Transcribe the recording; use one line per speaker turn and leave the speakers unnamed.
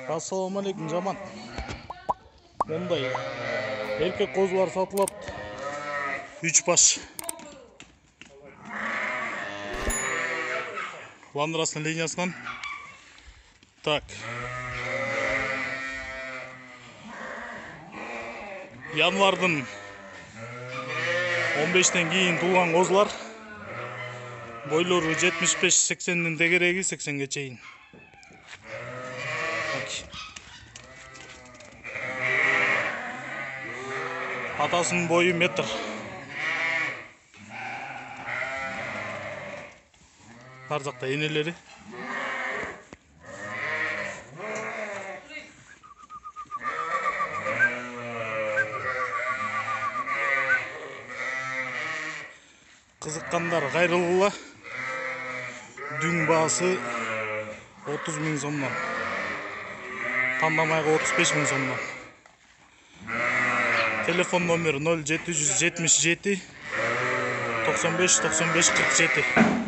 Assalamu алейкум, жаман. Мындай эркек козулар сатылат. 3 баш. Ландрасының линиясынан. Так. Январдың 15-тен кейін туылған козулар. Бойлору 75-80-ден тегереги 80-ге чейин. Атасының бойы метр. Бар жақта енелері. Қызыққандар қайрылғыла. Дүң басы 30 000 сомнан. Тандамайға 35 000 сомнан. Телефон номері 0777 95 95 47.